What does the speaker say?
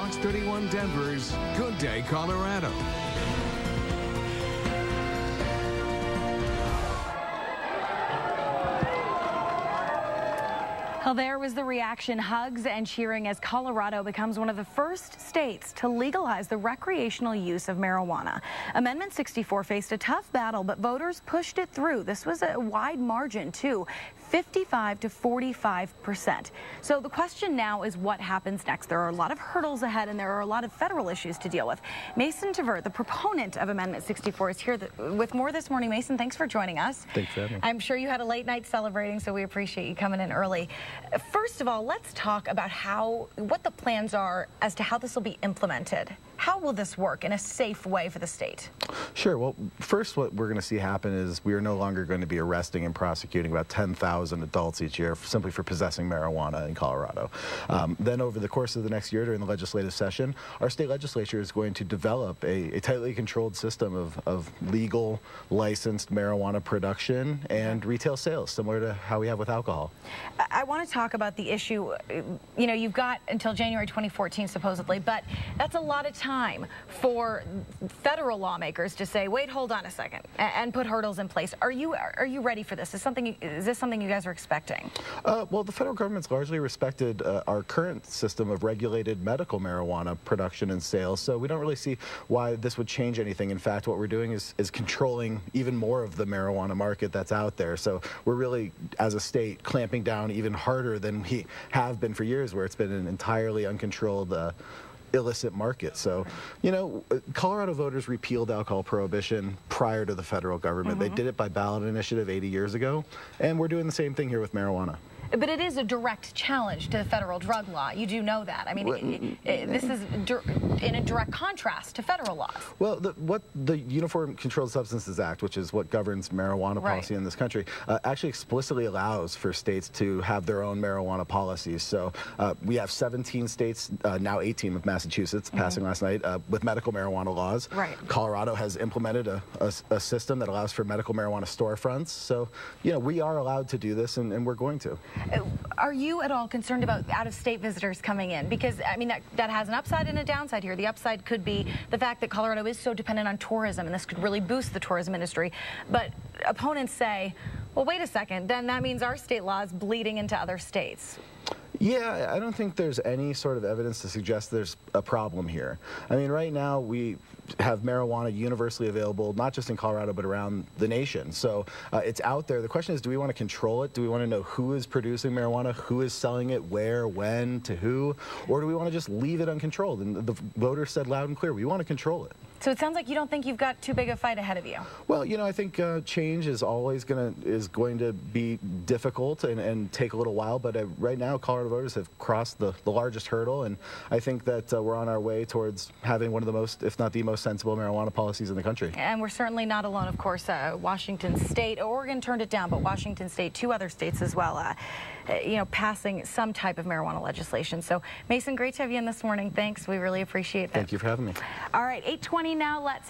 Fox 31 Denver's Good Day Colorado. Well, there was the reaction, hugs and cheering as Colorado becomes one of the first states to legalize the recreational use of marijuana. Amendment 64 faced a tough battle, but voters pushed it through. This was a wide margin, too, 55 to 45%. So the question now is what happens next. There are a lot of hurdles ahead, and there are a lot of federal issues to deal with. Mason Tavert, the proponent of Amendment 64, is here with more this morning. Mason, thanks for joining us. Thanks for having me. I'm sure you had a late night celebrating, so we appreciate you coming in early. First of all, let's talk about what the plans are as to how this will be implemented. How will this work in a safe way for the state? Sure. Well, first what we're going to see happen is we are no longer going to be arresting and prosecuting about 10,000 adults each year simply for possessing marijuana in Colorado. Then over the course of the next year during the legislative session, our state legislature is going to develop a tightly controlled system of legal, licensed marijuana production and retail sales, similar to how we have with alcohol. I want to talk about the issue. You know, you've got until January 2014 supposedly, but that's a lot of time for federal lawmakers to say, wait, hold on a second, and put hurdles in place. Are you ready for this? Is this something you guys are expecting? Well, the federal government's largely respected our current system of regulated medical marijuana production and sales, so we don't really see why this would change anything. In fact, what we're doing is controlling even more of the marijuana market that's out there. So we're really, as a state, clamping down even harder than we have been for years, where it's been an entirely uncontrolled illicit market. So, you know, Colorado voters repealed alcohol prohibition prior to the federal government. They did it by ballot initiative 80 years ago, and we're doing the same thing here with marijuana. But it is a direct challenge to the federal drug law. You do know that. I mean, this is in a direct contrast to federal laws. Well, what the Uniform Controlled Substances Act, which is what governs marijuana policy in this country, actually explicitly allows for states to have their own marijuana policies. So we have 17 states, now 18 with Massachusetts passing last night, with medical marijuana laws. Colorado has implemented a system that allows for medical marijuana storefronts. So, you know, we are allowed to do this, and we're going to. Are you at all concerned about out-of-state visitors coming in? Because, I mean, that has an upside and a downside here. The upside could be the fact that Colorado is so dependent on tourism, and this could really boost the tourism industry. But opponents say, well, wait a second, then that means our state law is bleeding into other states. Yeah, I don't think there's any sort of evidence to suggest there's a problem here. I mean, right now we have marijuana universally available, not just in Colorado, but around the nation. So it's out there. The question is, do we want to control it? Do we want to know who is producing marijuana, who is selling it, where, when, to who? Or do we want to just leave it uncontrolled? And the voters said loud and clear, we want to control it. So it sounds like you don't think you've got too big a fight ahead of you. Well, you know, I think change is always going to be difficult and take a little while. But right now, Colorado voters have crossed the largest hurdle, and I think that we're on our way towards having one of the most, if not the most sensible marijuana policies in the country. And we're certainly not alone, of course. Washington State, Oregon turned it down, but Washington State, two other states as well, you know, passing some type of marijuana legislation. So, Mason, great to have you in this morning. Thanks. We really appreciate that. Thank you for having me. All right, 8:20 now. Let's